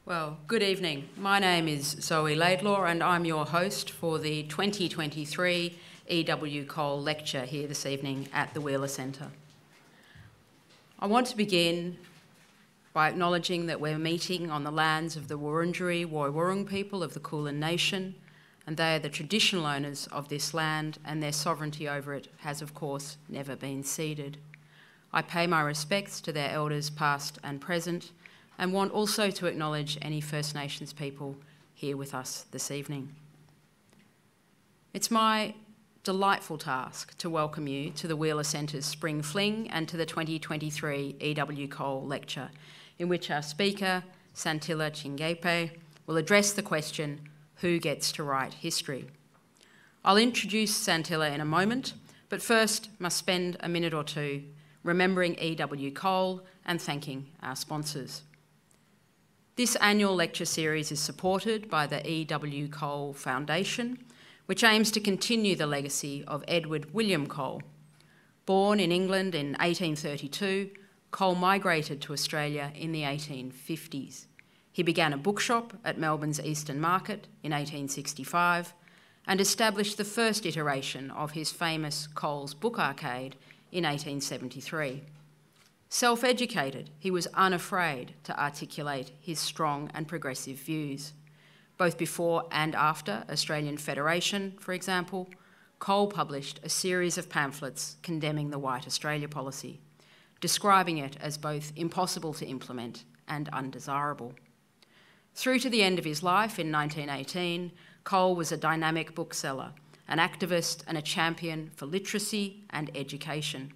Well, good evening. My name is Zoe Laidlaw and I'm your host for the 2023 E.W. Cole lecture here this evening at the Wheeler Centre. I want to begin by acknowledging that we're meeting on the lands of the Wurundjeri Woiwurrung people of the Kulin Nation, and they are the traditional owners of this land, and their sovereignty over it has, of course, never been ceded. I pay my respects to their elders past and present, and want also to acknowledge any First Nations people here with us this evening. It's my delightful task to welcome you to the Wheeler Centre's Spring Fling and to the 2023 E.W. Cole lecture, in which our speaker, Santilla Chingaipe, will address the question, who gets to write history? I'll introduce Santilla in a moment, but first must spend a minute or two remembering E.W. Cole and thanking our sponsors. This annual lecture series is supported by the E.W. Cole Foundation, which aims to continue the legacy of Edward William Cole. Born in England in 1832, Cole migrated to Australia in the 1850s. He began a bookshop at Melbourne's Eastern Market in 1865 and established the first iteration of his famous Cole's Book Arcade in 1873. Self-educated, he was unafraid to articulate his strong and progressive views. Both before and after Australian Federation, for example, Cole published a series of pamphlets condemning the White Australia policy, describing it as both impossible to implement and undesirable. Through to the end of his life in 1918, Cole was a dynamic bookseller, an activist and a champion for literacy and education.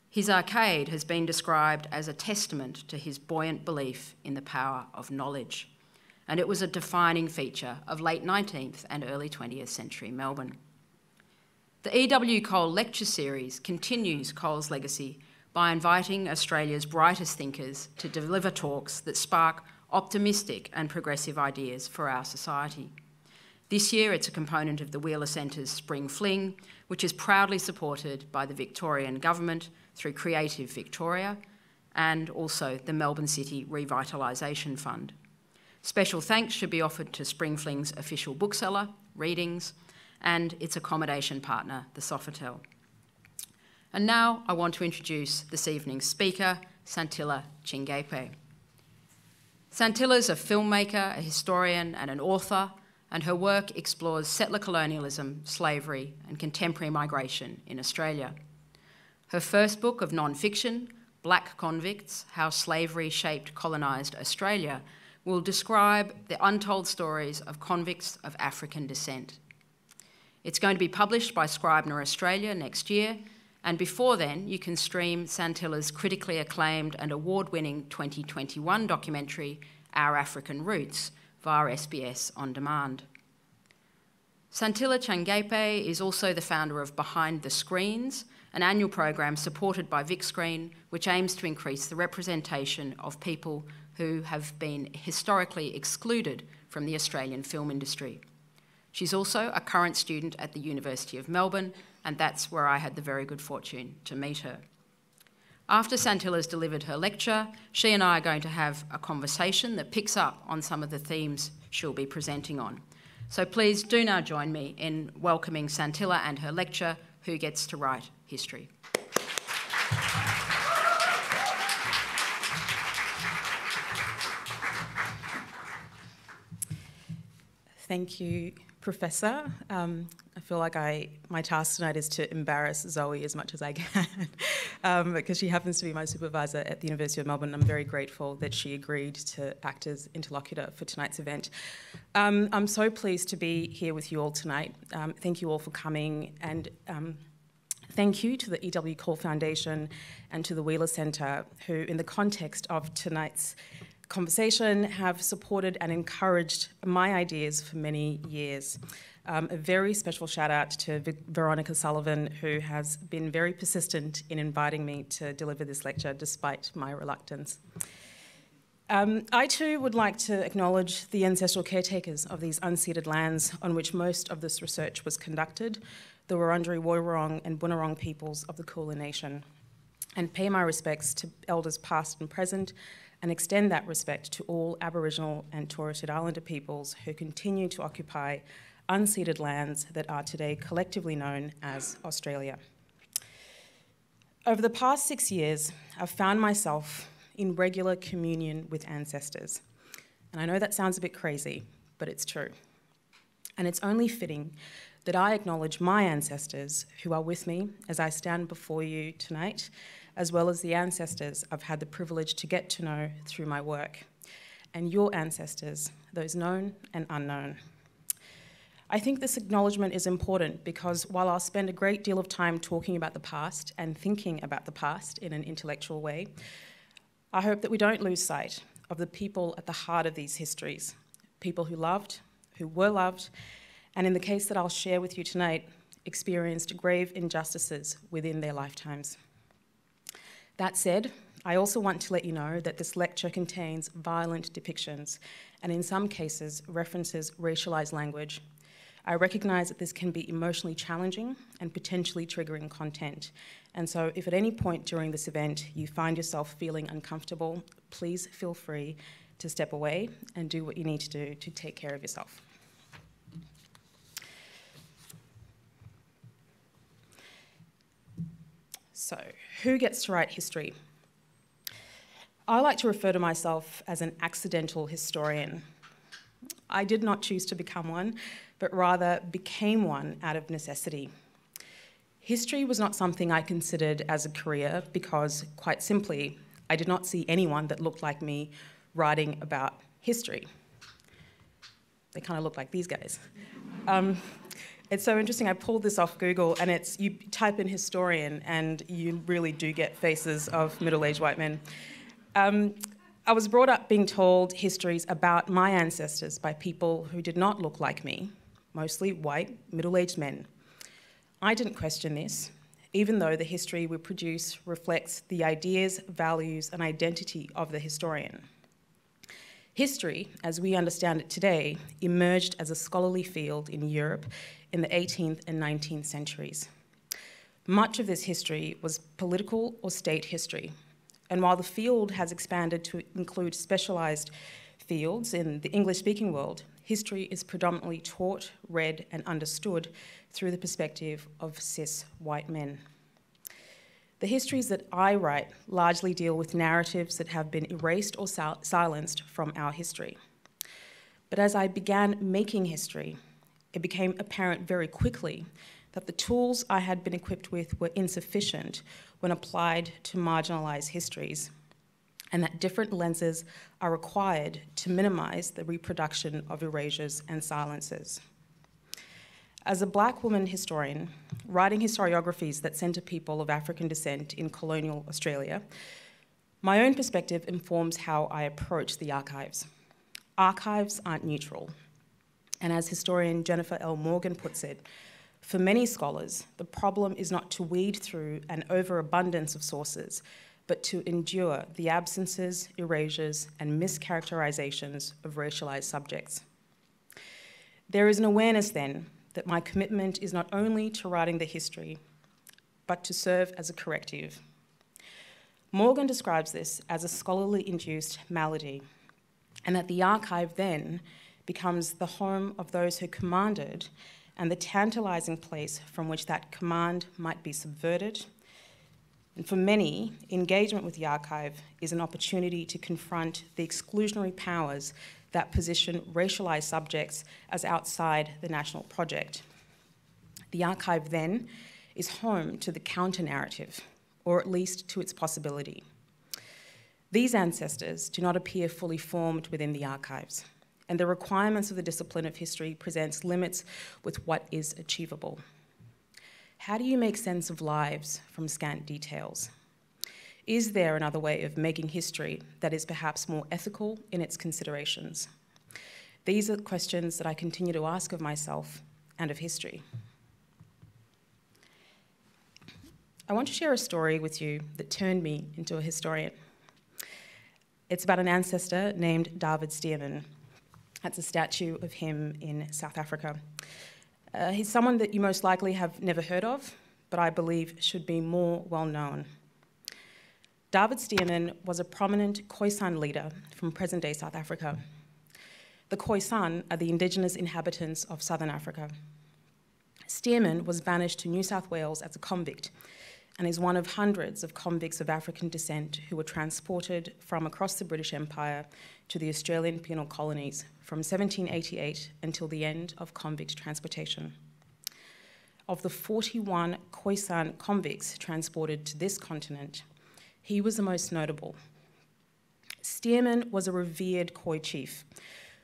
His arcade has been described as a testament to his buoyant belief in the power of knowledge, and it was a defining feature of late 19th and early 20th century Melbourne. The E.W. Cole lecture series continues Cole's legacy by inviting Australia's brightest thinkers to deliver talks that spark optimistic and progressive ideas for our society. This year, it's a component of the Wheeler Centre's Spring Fling, which is proudly supported by the Victorian Government through Creative Victoria and also the Melbourne City Revitalisation Fund. Special thanks should be offered to Spring Fling's official bookseller, Readings, and its accommodation partner, the Sofitel. And now I want to introduce this evening's speaker, Santilla Chingaipe. Santilla's a filmmaker, a historian and an author, and her work explores settler colonialism, slavery and contemporary migration in Australia. Her first book of non-fiction, Black Convicts, How Slavery Shaped Colonised Australia, will describe the untold stories of convicts of African descent. It's going to be published by Scribner Australia next year, and before then you can stream Santilla's critically acclaimed and award-winning 2021 documentary, Our African Roots, via SBS On Demand. Santilla Chingaipe is also the founder of Behind the Screens, an annual program supported by Vic Screen, which aims to increase the representation of people who have been historically excluded from the Australian film industry. She's also a current student at the University of Melbourne, and that's where I had the very good fortune to meet her. After Santilla's delivered her lecture, she and I are going to have a conversation that picks up on some of the themes she'll be presenting on. So please do now join me in welcoming Santilla and her lecture, Who Gets to Write History? Thank you, Professor. I feel like my task tonight is to embarrass Zoe as much as I can because she happens to be my supervisor at the University of Melbourne. I'm very grateful that she agreed to act as interlocutor for tonight's event. I'm so pleased to be here with you all tonight. Thank you all for coming, and thank you to the E.W. Cole Foundation and to the Wheeler Centre, who in the context of tonight's conversation have supported and encouraged my ideas for many years. A very special shout out to Veronica Sullivan, who has been very persistent in inviting me to deliver this lecture despite my reluctance. I too would like to acknowledge the ancestral caretakers of these unceded lands on which most of this research was conducted, the Wurundjeri Woiwurrung and Bunurong peoples of the Kulin Nation, and pay my respects to elders past and present, and extend that respect to all Aboriginal and Torres Strait Islander peoples who continue to occupy unceded lands that are today collectively known as Australia. Over the past 6 years, I've found myself in regular communion with ancestors. And I know that sounds a bit crazy, but it's true. And it's only fitting that I acknowledge my ancestors who are with me as I stand before you tonight, as well as the ancestors I've had the privilege to get to know through my work, and your ancestors, those known and unknown. I think this acknowledgement is important because while I'll spend a great deal of time talking about the past and thinking about the past in an intellectual way, I hope that we don't lose sight of the people at the heart of these histories, people who loved, who were loved, and in the case that I'll share with you tonight, experienced grave injustices within their lifetimes. That said, I also want to let you know that this lecture contains violent depictions and in some cases references racialised language. I recognise that this can be emotionally challenging and potentially triggering content. And so if at any point during this event you find yourself feeling uncomfortable, please feel free to step away and do what you need to do to take care of yourself. So, who gets to write history? I like to refer to myself as an accidental historian. I did not choose to become one, but rather became one out of necessity. History was not something I considered as a career because, quite simply, I did not see anyone that looked like me writing about history. They kind of look like these guys. It's so interesting, I pulled this off Google and you type in historian and you really do get faces of middle-aged white men. I was brought up being told histories about my ancestors by people who did not look like me, mostly white, middle-aged men. I didn't question this, even though the history we produce reflects the ideas, values, and identity of the historian. History, as we understand it today, emerged as a scholarly field in Europe in the 18th and 19th centuries. Much of this history was political or state history, and while the field has expanded to include specialised fields in the English-speaking world, history is predominantly taught, read, and understood through the perspective of cis white men. The histories that I write largely deal with narratives that have been erased or silenced from our history. But as I began making history, it became apparent very quickly that the tools I had been equipped with were insufficient when applied to marginalised histories, and that different lenses are required to minimise the reproduction of erasures and silences. As a black woman historian, writing historiographies that centre people of African descent in colonial Australia, my own perspective informs how I approach the archives. Archives aren't neutral. And as historian Jennifer L. Morgan puts it, for many scholars, the problem is not to weed through an overabundance of sources, but to endure the absences, erasures, and mischaracterizations of racialized subjects. There is an awareness then that my commitment is not only to writing the history, but to serve as a corrective. Morgan describes this as a scholarly-induced malady, and that the archive then becomes the home of those who commanded and the tantalising place from which that command might be subverted. And for many, engagement with the archive is an opportunity to confront the exclusionary powers that position racialised subjects as outside the national project. The archive then is home to the counter-narrative, or at least to its possibility. These ancestors do not appear fully formed within the archives, and the requirements of the discipline of history presents limits with what is achievable. How do you make sense of lives from scant details? Is there another way of making history that is perhaps more ethical in its considerations? These are questions that I continue to ask of myself and of history. I want to share a story with you that turned me into a historian. It's about an ancestor named David Stearman. That's a statue of him in South Africa. He's someone that you most likely have never heard of, but I believe should be more well known. David Stearman was a prominent Khoisan leader from present-day South Africa. The Khoisan are the indigenous inhabitants of southern Africa. Stearman was banished to New South Wales as a convict and is one of hundreds of convicts of African descent who were transported from across the British Empire to the Australian penal colonies from 1788 until the end of convict transportation. Of the 41 Khoisan convicts transported to this continent, he was the most notable. Stearman was a revered Khoi chief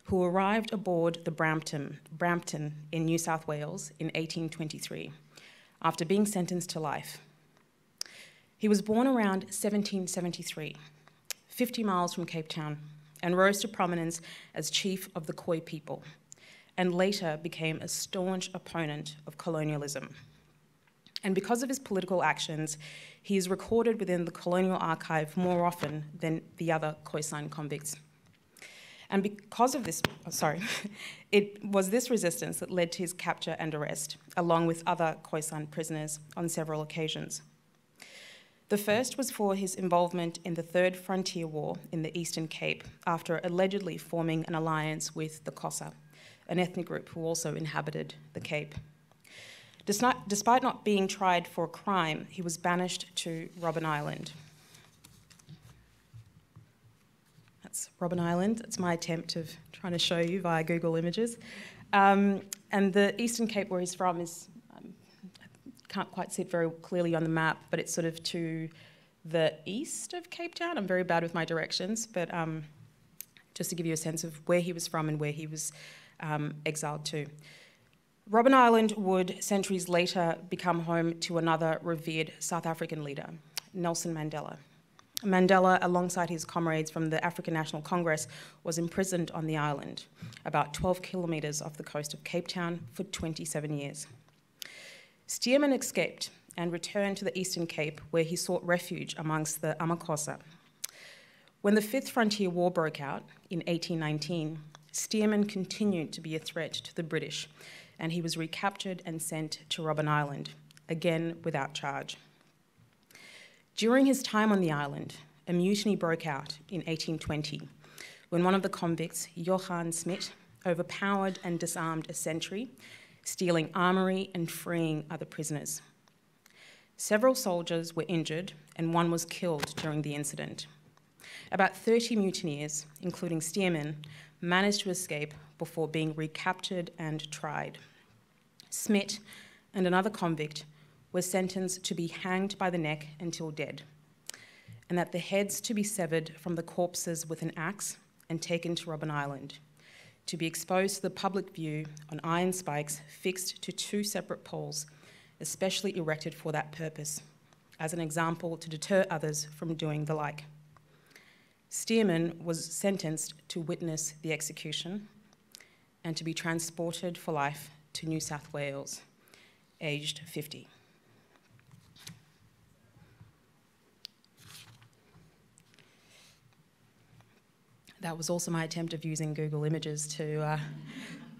who arrived aboard the Brampton in New South Wales in 1823 after being sentenced to life. He was born around 1773, 50 miles from Cape Town, and rose to prominence as chief of the Khoi people, and later became a staunch opponent of colonialism. And because of his political actions, he is recorded within the colonial archive more often than the other Khoisan convicts. And because of this, it was this resistance that led to his capture and arrest, along with other Khoisan prisoners on several occasions. The first was for his involvement in the Third Frontier War in the Eastern Cape, after allegedly forming an alliance with the Xhosa, an ethnic group who also inhabited the Cape. Despite not being tried for a crime, he was banished to Robben Island. That's Robben Island. It's my attempt of trying to show you via Google Images. And the Eastern Cape where he's from is, can't quite see it very clearly on the map, but it's sort of to the east of Cape Town. I'm very bad with my directions, but just to give you a sense of where he was from and where he was exiled to. Robben Island would, centuries later, become home to another revered South African leader, Nelson Mandela. Mandela, alongside his comrades from the African National Congress, was imprisoned on the island, about 12 kilometres off the coast of Cape Town, for 27 years. Stearman escaped and returned to the Eastern Cape, where he sought refuge amongst the amaXhosa. When the Fifth Frontier War broke out in 1819, Stearman continued to be a threat to the British, and he was recaptured and sent to Robben Island, again without charge. During his time on the island, a mutiny broke out in 1820, when one of the convicts, Johann Smit, overpowered and disarmed a sentry, stealing armoury and freeing other prisoners. Several soldiers were injured, and one was killed during the incident. About 30 mutineers, including Stearman, managed to escape before being recaptured and tried. Smit and another convict were sentenced to be hanged by the neck until dead, and that the heads to be severed from the corpses with an axe and taken to Robben Island, to be exposed to the public view on iron spikes fixed to two separate poles, especially erected for that purpose, as an example to deter others from doing the like. Stearman was sentenced to witness the execution and to be transported for life to New South Wales, aged 50. That was also my attempt of using Google Images to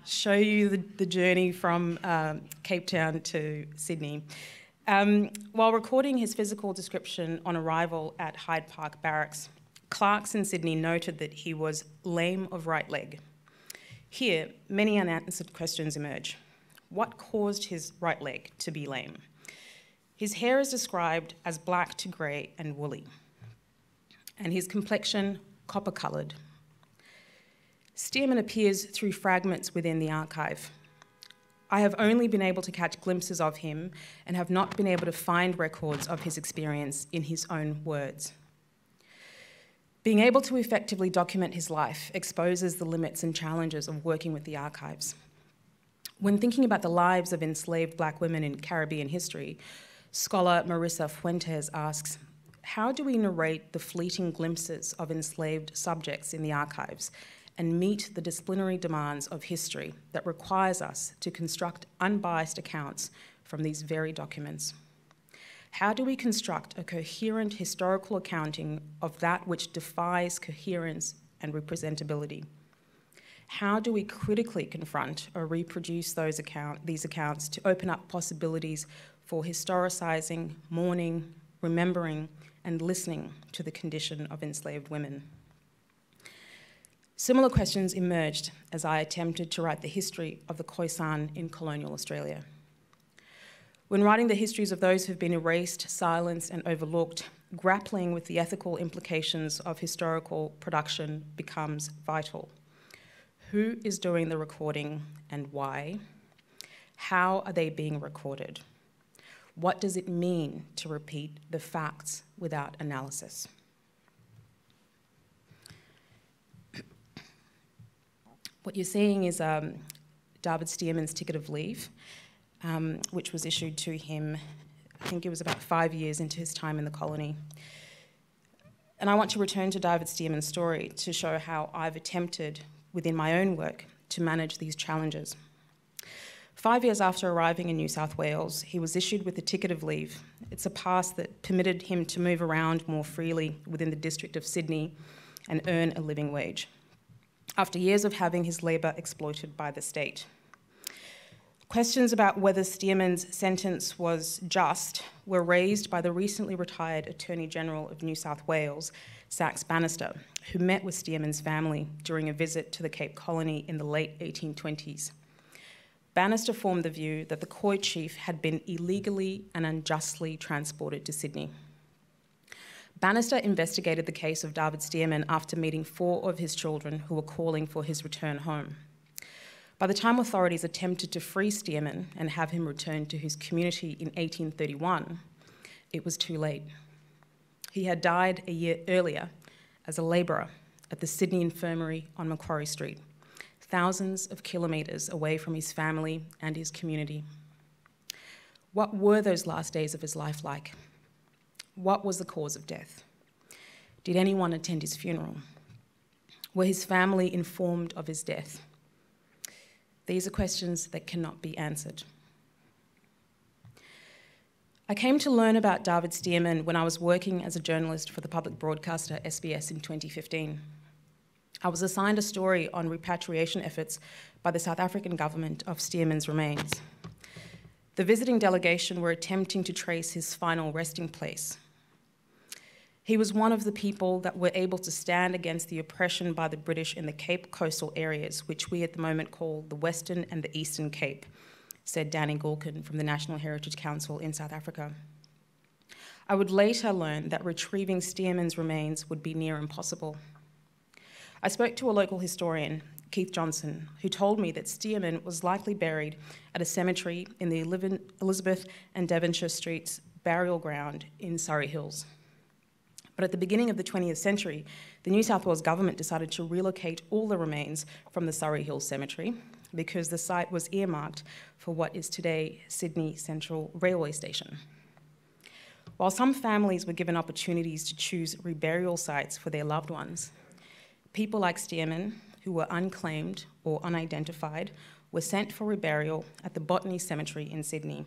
show you the journey from Cape Town to Sydney. While recording his physical description on arrival at Hyde Park Barracks, clerks in Sydney noted that he was lame of right leg. Here, many unanswered questions emerge. What caused his right leg to be lame? His hair is described as black to grey and woolly, and his complexion copper-coloured. Stearman appears through fragments within the archive. I have only been able to catch glimpses of him and have not been able to find records of his experience in his own words. Being able to effectively document his life exposes the limits and challenges of working with the archives. When thinking about the lives of enslaved black women in Caribbean history, scholar Marissa Fuentes asks, how do we narrate the fleeting glimpses of enslaved subjects in the archives and meet the disciplinary demands of history that requires us to construct unbiased accounts from these very documents? How do we construct a coherent historical accounting of that which defies coherence and representability? How do we critically confront or reproduce these accounts to open up possibilities for historicising, mourning, remembering, and listening to the condition of enslaved women. Similar questions emerged as I attempted to write the history of the Khoisan in colonial Australia. When writing the histories of those who've been erased, silenced, and overlooked, grappling with the ethical implications of historical production becomes vital. Who is doing the recording and why? How are they being recorded? What does it mean to repeat the facts without analysis? What you're seeing is David Stearman's ticket of leave, which was issued to him, I think it was about 5 years into his time in the colony. And I want to return to David Stearman's story to show how I've attempted, within my own work, to manage these challenges. 5 years after arriving in New South Wales, he was issued with a ticket of leave. It's a pass that permitted him to move around more freely within the district of Sydney and earn a living wage, after years of having his labour exploited by the state. Questions about whether Stearman's sentence was just were raised by the recently retired Attorney General of New South Wales, Sax Bannister, who met with Stearman's family during a visit to the Cape Colony in the late 1820s. Bannister formed the view that the Khoi chief had been illegally and unjustly transported to Sydney. Bannister investigated the case of David Stearman after meeting 4 of his children who were calling for his return home. By the time authorities attempted to free Stearman and have him returned to his community in 1831, it was too late. He had died a year earlier as a labourer at the Sydney Infirmary on Macquarie Street, thousands of kilometres away from his family and his community. What were those last days of his life like? What was the cause of death? Did anyone attend his funeral? Were his family informed of his death? These are questions that cannot be answered. I came to learn about David Stearman when I was working as a journalist for the public broadcaster SBS in 2015. I was assigned a story on repatriation efforts by the South African government of Stearman's remains. The visiting delegation were attempting to trace his final resting place. He was one of the people that were able to stand against the oppression by the British in the Cape coastal areas, which we at the moment call the Western and the Eastern Cape, said Danny Gulkin from the National Heritage Council in South Africa. I would later learn that retrieving Stearman's remains would be near impossible. I spoke to a local historian, Keith Johnson, who told me that Stearman was likely buried at a cemetery in the Elizabeth and Devonshire Streets burial ground in Surrey Hills. But at the beginning of the 20th century, the New South Wales government decided to relocate all the remains from the Surrey Hills Cemetery because the site was earmarked for what is today Sydney Central Railway Station. While some families were given opportunities to choose reburial sites for their loved ones, people like Stearman, who were unclaimed or unidentified, were sent for reburial at the Botany Cemetery in Sydney,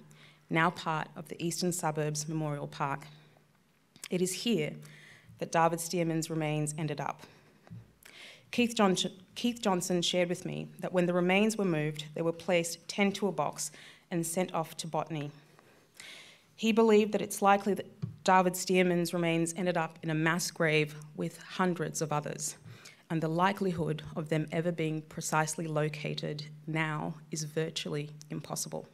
now part of the Eastern Suburbs Memorial Park. It is here that David Stearman's remains ended up. Keith Johnson shared with me that when the remains were moved, they were placed 10 to a box and sent off to Botany. He believed that it's likely that David Stearman's remains ended up in a mass grave with hundreds of others, and the likelihood of them ever being precisely located now is virtually impossible.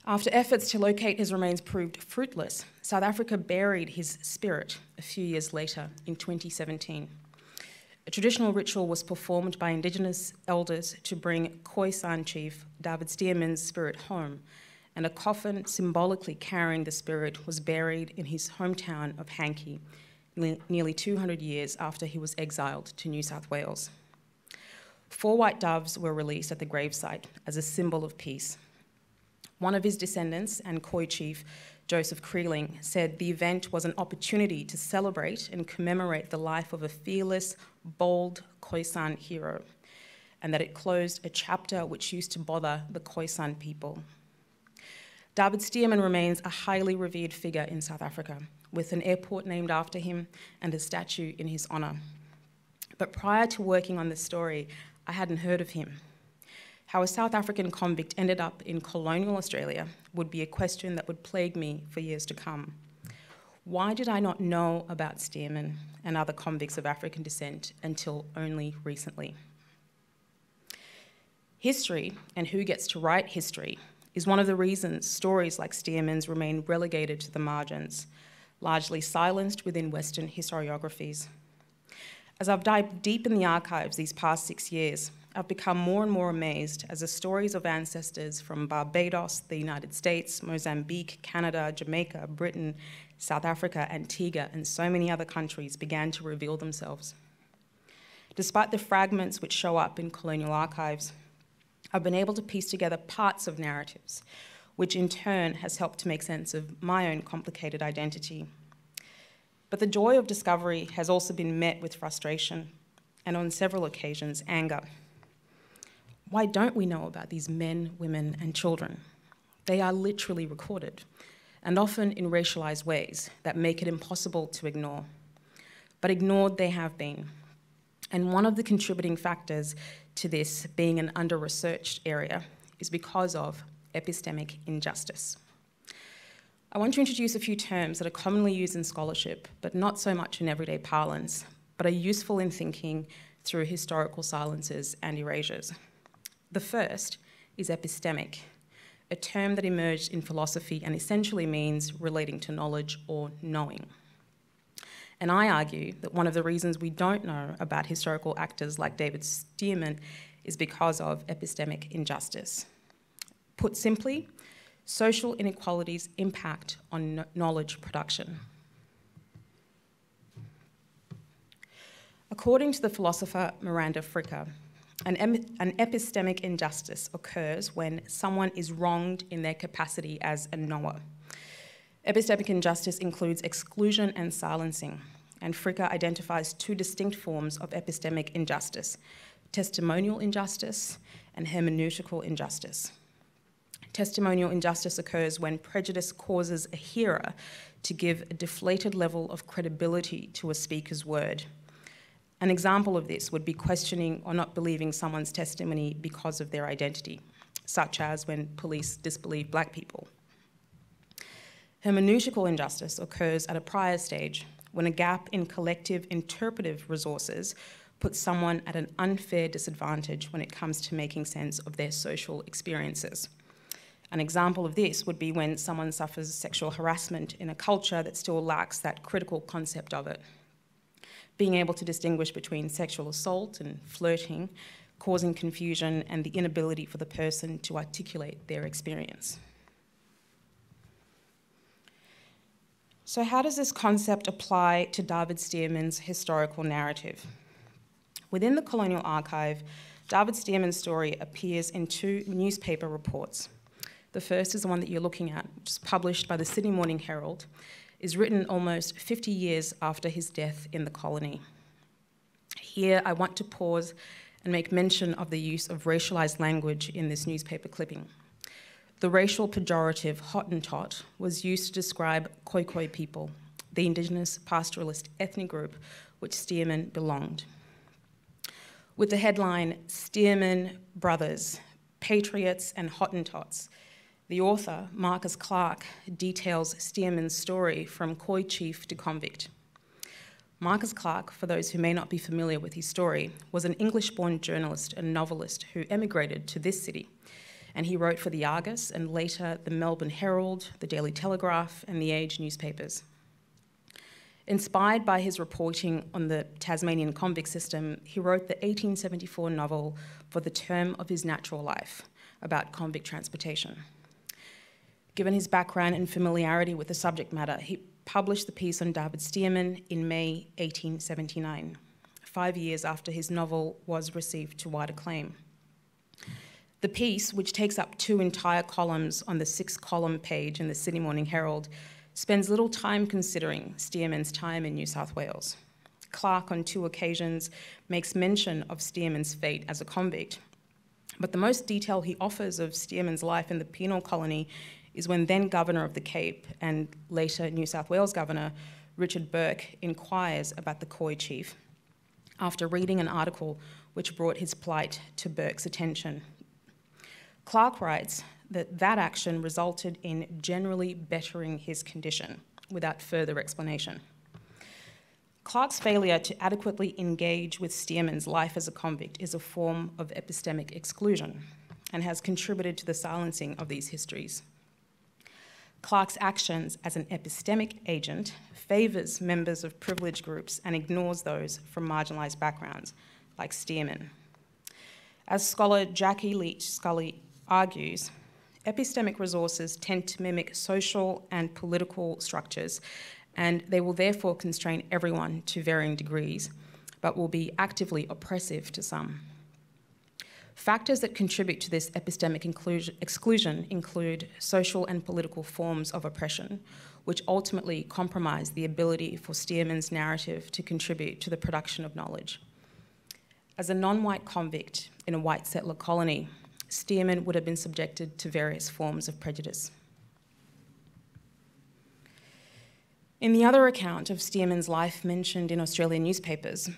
After efforts to locate his remains proved fruitless, South Africa buried his spirit a few years later in 2017. A traditional ritual was performed by Indigenous elders to bring Khoisan chief David Stearman's spirit home, and a coffin symbolically carrying the spirit was buried in his hometown of Hankey, nearly 200 years after he was exiled to New South Wales. 4 white doves were released at the gravesite as a symbol of peace. One of his descendants and Khoi chief, Joseph Creeling, said the event was an opportunity to celebrate and commemorate the life of a fearless, bold Khoisan hero, and that it closed a chapter which used to bother the Khoisan people. David Stearman remains a highly revered figure in South Africa, with an airport named after him and a statue in his honour. But prior to working on this story, I hadn't heard of him. how a South African convict ended up in colonial Australia would be a question that would plague me for years to come. Why did I not know about Stearman and other convicts of African descent until only recently? History, and who gets to write history, is one of the reasons stories like Stearman's remain relegated to the margins, largely silenced within Western historiographies. As I've dived deep in the archives these past 6 years, I've become more and more amazed as the stories of ancestors from Barbados, the United States, Mozambique, Canada, Jamaica, Britain, South Africa, Antigua, and so many other countries began to reveal themselves. Despite the fragments which show up in colonial archives, I've been able to piece together parts of narratives, which in turn has helped to make sense of my own complicated identity. But the joy of discovery has also been met with frustration, and on several occasions, anger. Why don't we know about these men, women, and children? They are literally recorded, and often in racialized ways that make it impossible to ignore. But ignored they have been. And one of the contributing factors to this being an under-researched area is because of epistemic injustice. I want to introduce a few terms that are commonly used in scholarship, but not so much in everyday parlance, but are useful in thinking through historical silences and erasures. The first is epistemic, a term that emerged in philosophy and essentially means relating to knowledge or knowing. And I argue that one of the reasons we don't know about historical actors like David Stearman is because of epistemic injustice. Put simply, social inequalities impact on knowledge production. According to the philosopher Miranda Fricker, an epistemic injustice occurs when someone is wronged in their capacity as a knower. Epistemic injustice includes exclusion and silencing, and Fricker identifies two distinct forms of epistemic injustice: testimonial injustice and hermeneutical injustice. Testimonial injustice occurs when prejudice causes a hearer to give a deflated level of credibility to a speaker's word. An example of this would be questioning or not believing someone's testimony because of their identity, such as when police disbelieve black people. Hermeneutical injustice occurs at a prior stage, when a gap in collective interpretive resources puts someone at an unfair disadvantage when it comes to making sense of their social experiences. An example of this would be when someone suffers sexual harassment in a culture that still lacks that critical concept of it. Being able to distinguish between sexual assault and flirting, causing confusion and the inability for the person to articulate their experience. So how does this concept apply to David Stearman's historical narrative? Within the colonial archive, David Stearman's story appears in two newspaper reports. The first is the one that you're looking at, which is published by the Sydney Morning Herald, is written almost 50 years after his death in the colony. Here, I want to pause and make mention of the use of racialised language in this newspaper clipping. The racial pejorative Hottentot was used to describe Khoikhoi people, the Indigenous pastoralist ethnic group which Stearman belonged. With the headline, "Stearman Brothers, Patriots and Hottentots," the author, Marcus Clarke, details Stearman's story from Khoi chief to convict. Marcus Clarke, for those who may not be familiar with his story, was an English-born journalist and novelist who emigrated to this city, and he wrote for the Argus and later the Melbourne Herald, the Daily Telegraph, and the Age newspapers. Inspired by his reporting on the Tasmanian convict system, he wrote the 1874 novel For the Term of His Natural Life, about convict transportation. Given his background and familiarity with the subject matter, he published the piece on David Stearman in May 1879, 5 years after his novel was received to wide acclaim. The piece, which takes up 2 entire columns on the 6-column page in the Sydney Morning Herald, spends little time considering Stearman's time in New South Wales. Clarke, on 2 occasions, makes mention of Stearman's fate as a convict, but the most detail he offers of Stearman's life in the penal colony is when then Governor of the Cape and later New South Wales Governor Richard Bourke inquires about the Khoi chief after reading an article which brought his plight to Bourke's attention. Clarke writes that that action resulted in generally bettering his condition without further explanation. Clarke's failure to adequately engage with Stearman's life as a convict is a form of epistemic exclusion and has contributed to the silencing of these histories. Clarke's actions as an epistemic agent favours members of privileged groups and ignores those from marginalised backgrounds, like Stearman. As scholar Jackie Leach Scully argues, epistemic resources tend to mimic social and political structures, and they will therefore constrain everyone to varying degrees, but will be actively oppressive to some. Factors that contribute to this epistemic exclusion include social and political forms of oppression, which ultimately compromise the ability for Stearman's narrative to contribute to the production of knowledge. As a non-white convict in a white settler colony, Stearman would have been subjected to various forms of prejudice. In the other account of Stearman's life mentioned in Australian newspapers,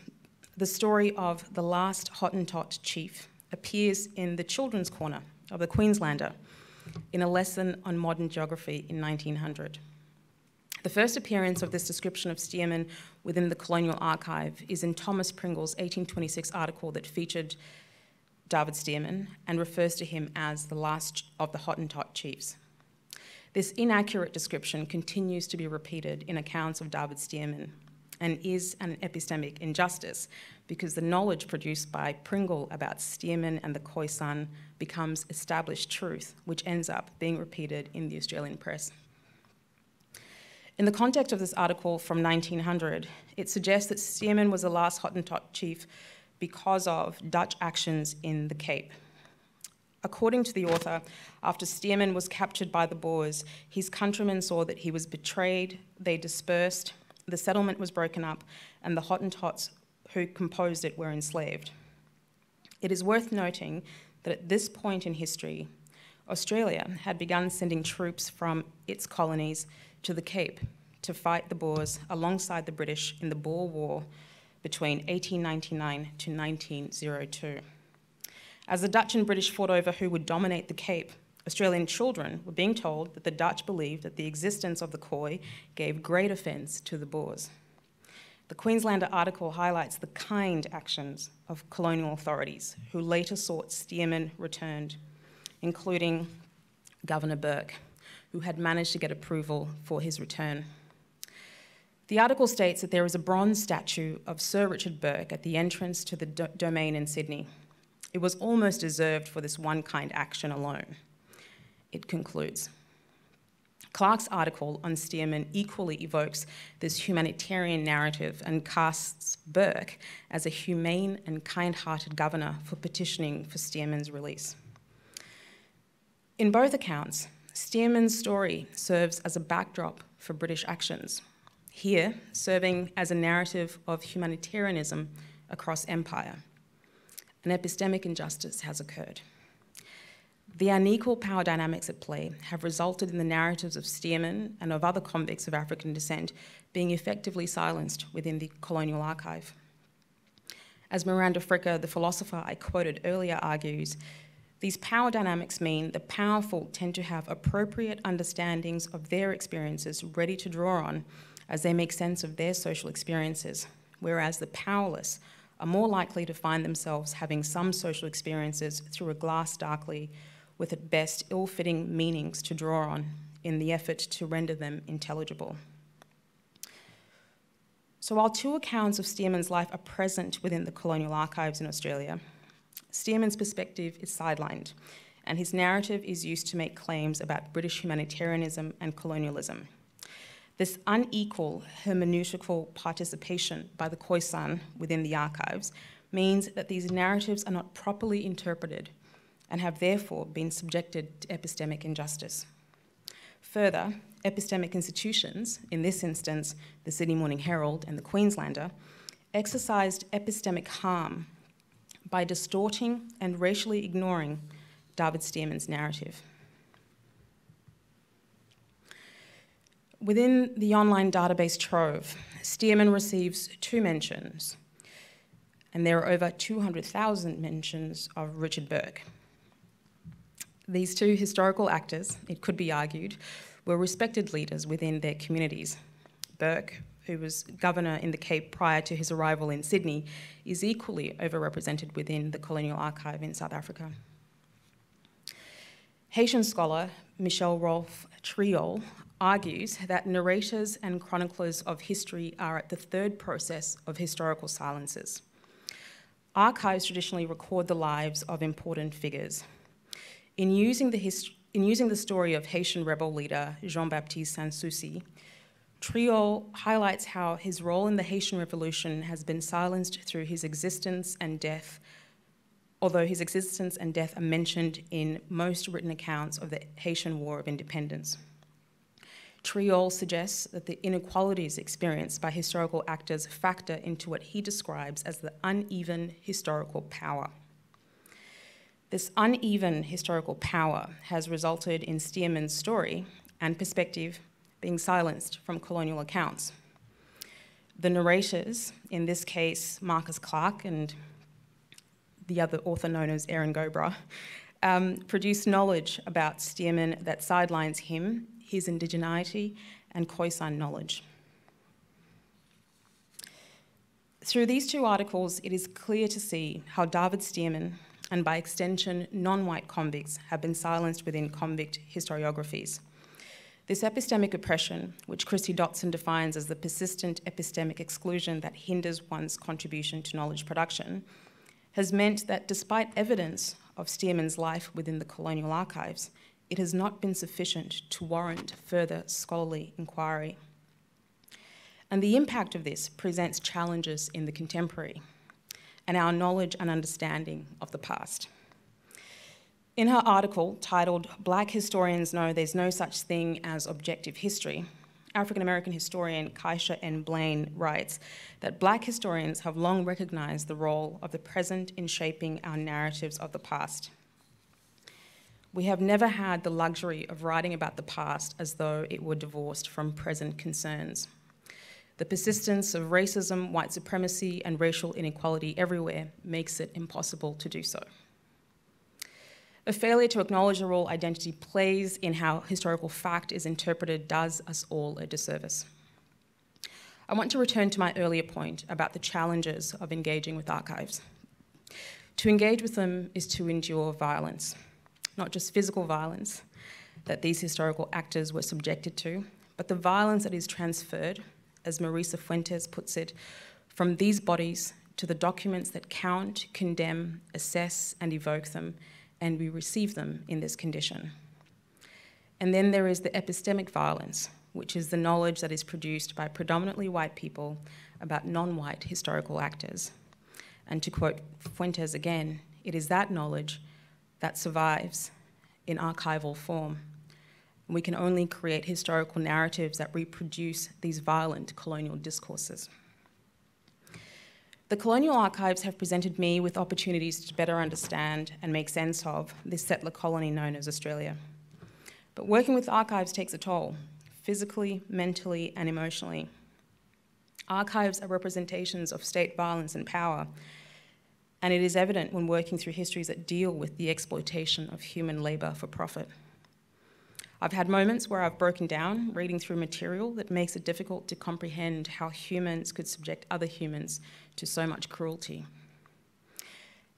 the story of the last Hottentot chief appears in the Children's Corner of the Queenslander in a lesson on modern geography in 1900. The first appearance of this description of Stearman within the colonial archive is in Thomas Pringle's 1826 article that featured David Stearman and refers to him as the last of the Hottentot chiefs. This inaccurate description continues to be repeated in accounts of David Stearman and is an epistemic injustice because the knowledge produced by Pringle about Stearman and the Khoisan becomes established truth, which ends up being repeated in the Australian press. In the context of this article from 1900, it suggests that Stearman was the last Hottentot chief because of Dutch actions in the Cape. According to the author, after Stearman was captured by the Boers, his countrymen saw that he was betrayed, they dispersed, the settlement was broken up, and the Hottentots who composed it were enslaved. It is worth noting that at this point in history, Australia had begun sending troops from its colonies to the Cape to fight the Boers alongside the British in the Boer War between 1899 to 1902. As the Dutch and British fought over who would dominate the Cape, Australian children were being told that the Dutch believed that the existence of the Khoi gave great offence to the Boers. The Queenslander article highlights the kind actions of colonial authorities who later sought Stearman returned, including Governor Burke, who had managed to get approval for his return. The article states that there is a bronze statue of Sir Richard Burke at the entrance to the domain in Sydney. It was almost deserved for this one kind action alone. It concludes. Clarke's article on Stearman equally evokes this humanitarian narrative and casts Burke as a humane and kind-hearted governor for petitioning for Stearman's release. In both accounts, Stearman's story serves as a backdrop for British actions, here serving as a narrative of humanitarianism across empire. An epistemic injustice has occurred. The unequal power dynamics at play have resulted in the narratives of Stearman and of other convicts of African descent being effectively silenced within the colonial archive. As Miranda Fricker, the philosopher I quoted earlier, argues, these power dynamics mean the powerful tend to have appropriate understandings of their experiences ready to draw on as they make sense of their social experiences, whereas the powerless are more likely to find themselves having some social experiences through a glass darkly, with at best ill-fitting meanings to draw on in the effort to render them intelligible. So while two accounts of Stearman's life are present within the colonial archives in Australia, Stearman's perspective is sidelined, and his narrative is used to make claims about British humanitarianism and colonialism. This unequal hermeneutical participation by the Khoisan within the archives means that these narratives are not properly interpreted and have therefore been subjected to epistemic injustice. Further, epistemic institutions, in this instance the Sydney Morning Herald and the Queenslander, exercised epistemic harm by distorting and racially ignoring David Stearman's narrative. Within the online database Trove, Stearman receives 2 mentions, and there are over 200,000 mentions of Richard Burke. These two historical actors, it could be argued, were respected leaders within their communities. Burke, who was governor in the Cape prior to his arrival in Sydney, is equally overrepresented within the colonial archive in South Africa. Haitian scholar Michel Rolfe Triol argues that narrators and chroniclers of history are at the third process of historical silences. Archives traditionally record the lives of important figures. In using the story of Haitian rebel leader Jean-Baptiste Sans-Souci, Triol highlights how his role in the Haitian Revolution has been silenced through his existence and death, although his existence and death are mentioned in most written accounts of the Haitian War of Independence. Triol suggests that the inequalities experienced by historical actors factor into what he describes as the uneven historical power. This uneven historical power has resulted in Stearman's story and perspective being silenced from colonial accounts. The narrators, in this case Marcus Clarke and the other author known as Erin Gobra, produce knowledge about Stearman that sidelines him, his indigeneity, and Khoisan knowledge. Through these two articles, it is clear to see how David Stearman, and by extension non-white convicts, have been silenced within convict historiographies. This epistemic oppression, which Christy Dotson defines as the persistent epistemic exclusion that hinders one's contribution to knowledge production, has meant that despite evidence of Stearman's life within the colonial archives, it has not been sufficient to warrant further scholarly inquiry. And the impact of this presents challenges in the contemporary and our knowledge and understanding of the past. In her article titled "Black Historians Know There's No Such Thing as Objective History," African-American historian Kaisha N. Blaine writes that Black historians have long recognized the role of the present in shaping our narratives of the past. We have never had the luxury of writing about the past as though it were divorced from present concerns. The persistence of racism, white supremacy, and racial inequality everywhere makes it impossible to do so. A failure to acknowledge the role identity plays in how historical fact is interpreted does us all a disservice. I want to return to my earlier point about the challenges of engaging with archives. To engage with them is to endure violence, not just physical violence that these historical actors were subjected to, but the violence that is transferred, as Marisa Fuentes puts it, from these bodies to the documents that count, condemn, assess, and evoke them, and we receive them in this condition. And then there is the epistemic violence, which is the knowledge that is produced by predominantly white people about non-white historical actors. And to quote Fuentes again, it is that knowledge that survives in archival form. We can only create historical narratives that reproduce these violent colonial discourses. The colonial archives have presented me with opportunities to better understand and make sense of this settler colony known as Australia. But working with archives takes a toll, physically, mentally, and emotionally. Archives are representations of state violence and power, and it is evident when working through histories that deal with the exploitation of human labour for profit. I've had moments where I've broken down reading through material that makes it difficult to comprehend how humans could subject other humans to so much cruelty.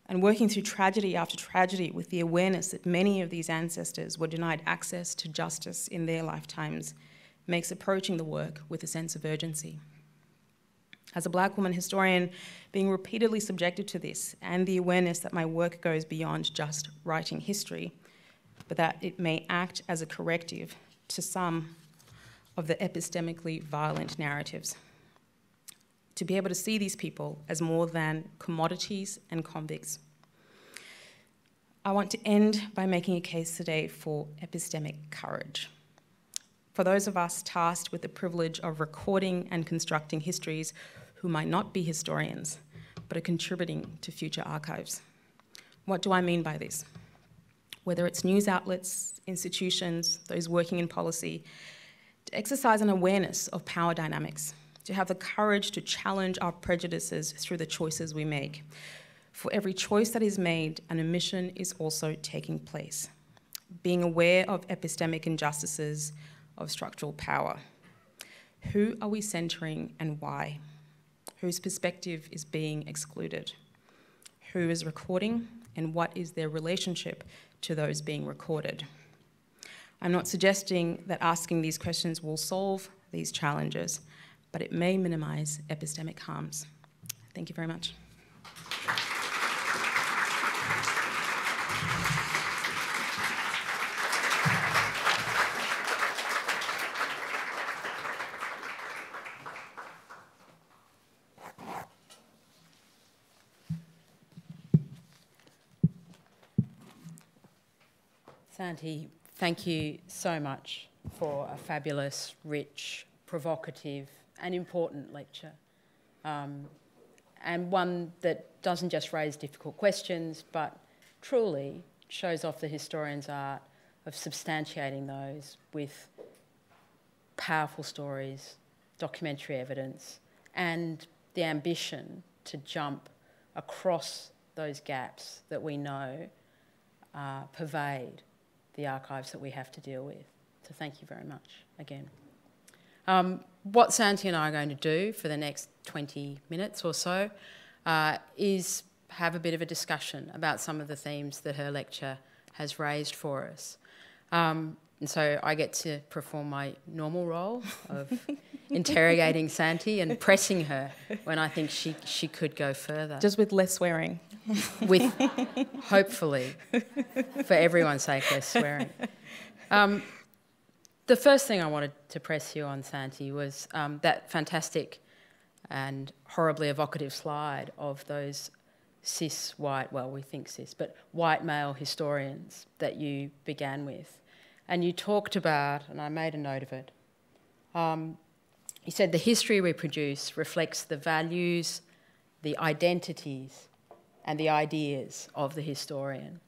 And working through tragedy after tragedy with the awareness that many of these ancestors were denied access to justice in their lifetimes makes approaching the work with a sense of urgency. As a Black woman historian, being repeatedly subjected to this and the awareness that my work goes beyond just writing history, but that it may act as a corrective to some of the epistemically violent narratives. To be able to see these people as more than commodities and convicts. I want to end by making a case today for epistemic courage. For those of us tasked with the privilege of recording and constructing histories who might not be historians, but are contributing to future archives. What do I mean by this? Whether it's news outlets, institutions, those working in policy, to exercise an awareness of power dynamics, to have the courage to challenge our prejudices through the choices we make. For every choice that is made, an omission is also taking place. being aware of epistemic injustices of structural power. Who are we centering and why? Whose perspective is being excluded? Who is recording and what is their relationship to those being recorded? I'm not suggesting that asking these questions will solve these challenges, but it may minimise epistemic harms. Thank you very much. Santi, thank you so much for a fabulous, rich, provocative and important lecture. And one that doesn't just raise difficult questions, but truly shows off the historian's art of substantiating those with powerful stories, documentary evidence, and the ambition to jump across those gaps that we know pervade the archives that we have to deal with. So thank you very much again. What Santi and I are going to do for the next 20 minutes or so is have a bit of a discussion about some of the themes that her lecture has raised for us. And so I get to perform my normal role of interrogating Santi and pressing her when I think she could go further. Just with less swearing. With, hopefully, for everyone's sake, less swearing. The first thing I wanted to press you on, Santi, was that fantastic and horribly evocative slide of those cis white, well, we think cis, but white male historians that you began with. And you talked about, and I made a note of it, you said the history we produce reflects the values, the identities, and the ideas of the historian.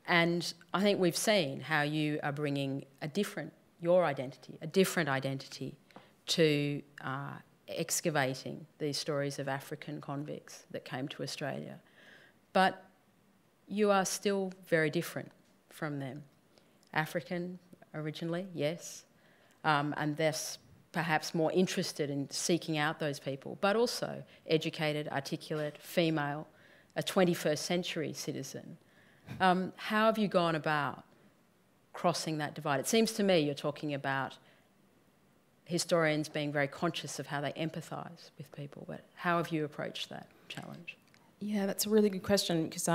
And I think we've seen how you are bringing your identity, a different identity to excavating these stories of African convicts that came to Australia. But you are still very different from them. African originally, yes, and thus perhaps more interested in seeking out those people, but also educated, articulate, female, a 21st century citizen. How have you gone about crossing that divide? It seems to me you're talking about historians being very conscious of how they empathise with people, but how have you approached that challenge? Yeah, that's a really good question because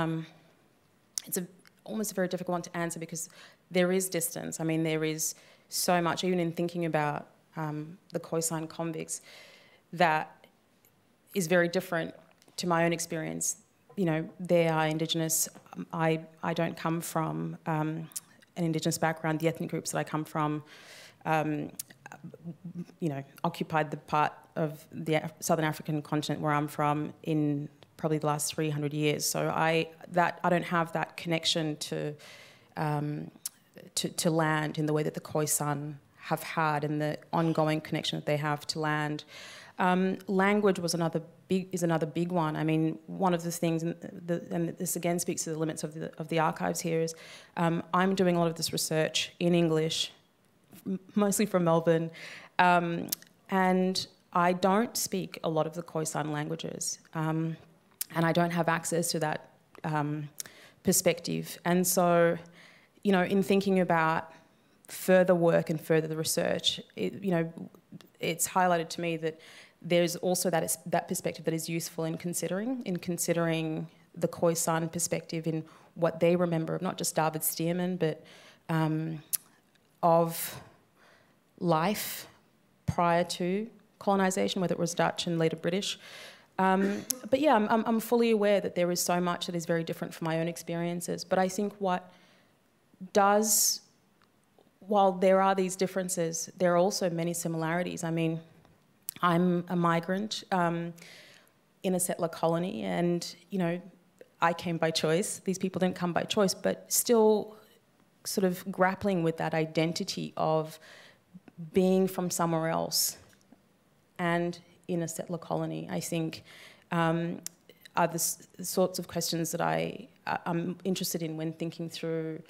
it's almost a very difficult one to answer because there is distance. I mean, there is so much, even in thinking about the Khoisan convicts, that is very different to my own experience. You know, they are Indigenous. I don't come from an Indigenous background. The ethnic groups that I come from, you know, occupied the part of the Southern African continent where I'm from in probably the last 300 years. So I don't have that connection to land in the way that the Khoisan have had and the ongoing connection that they have to land. Language is another big one. I mean, one of the things, and this again speaks to the limits of the archives here, is I'm doing a lot of this research in English, mostly from Melbourne, and I don't speak a lot of the Khoisan languages, and I don't have access to that perspective. And so, you know, in thinking about further work and further the research, it's highlighted to me that there's also that perspective that is useful in considering the Khoisan perspective in what they remember of not just David Stearman, but of life prior to colonisation, whether it was Dutch and later British. But yeah, I'm fully aware that there is so much that is very different from my own experiences. But I think while there are these differences, there are also many similarities. I mean, I'm a migrant in a settler colony, and, you know, I came by choice. These people didn't come by choice, but still sort of grappling with that identity of being from somewhere else and in a settler colony, I think, are the sorts of questions that I'm interested in when thinking through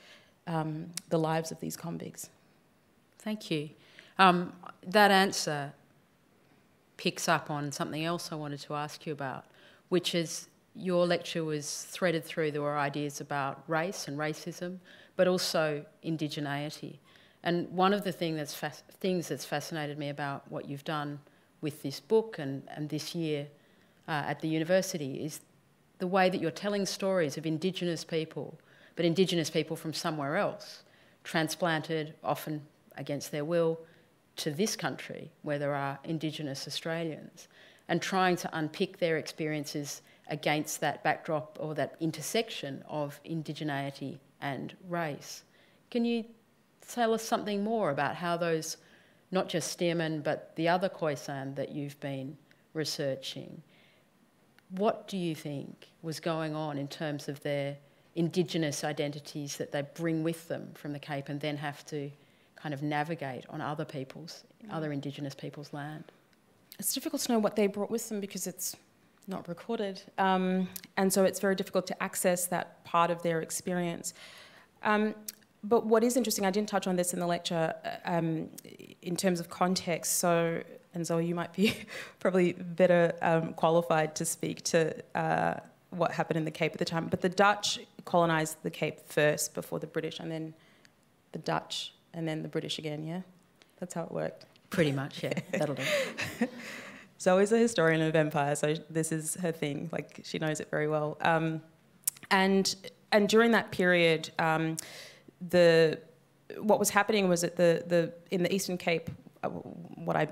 the lives of these convicts. Thank you. That answer picks up on something else I wanted to ask you about, which is your lecture was threaded through. There were ideas about race and racism, but also indigeneity. And one of the things that's fascinated me about what you've done with this book and this year at the university is the way that you're telling stories of Indigenous people, but Indigenous people from somewhere else, transplanted, often against their will, to this country where there are Indigenous Australians, and trying to unpick their experiences against that backdrop or that intersection of indigeneity and race. Can you tell us something more about how those, not just Stearman, but the other Khoisan that you've been researching, what do you think was going on in terms of their Indigenous identities that they bring with them from the Cape and then have to kind of navigate on other people's, other Indigenous people's land? It's difficult to know what they brought with them because it's not recorded. And so it's very difficult to access that part of their experience. But what is interesting, I didn't touch on this in the lecture, in terms of context. So, and Zoe, you might be probably better qualified to speak to what happened in the Cape at the time. But the Dutch colonised the Cape first before the British, and then the Dutch, and then the British again, yeah? That's how it worked. Pretty much, yeah. That'll do. Zoe's a historian of empire, so this is her thing. Like, she knows it very well. And during that period, what was happening was that in the Eastern Cape, what I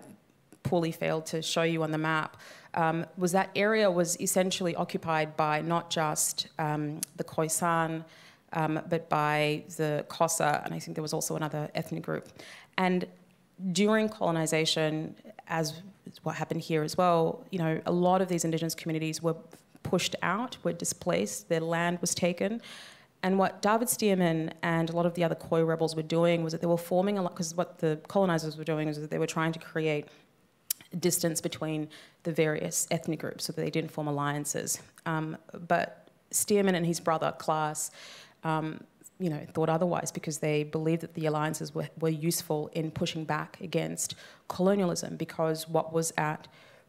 poorly failed to show you on the map, was that area was essentially occupied by not just the Khoisan, but by the Xhosa, and I think there was also another ethnic group. And during colonisation, as what happened here as well, you know, a lot of these Indigenous communities were pushed out, were displaced, their land was taken. And what David Stearman and a lot of the other Khoi rebels were doing was that they were forming a lot, because what the colonisers were doing is that they were trying to create distance between the various ethnic groups so that they didn't form alliances. But Stearman and his brother, Klaas, you know, thought otherwise because they believed that the alliances were useful in pushing back against colonialism, because what was at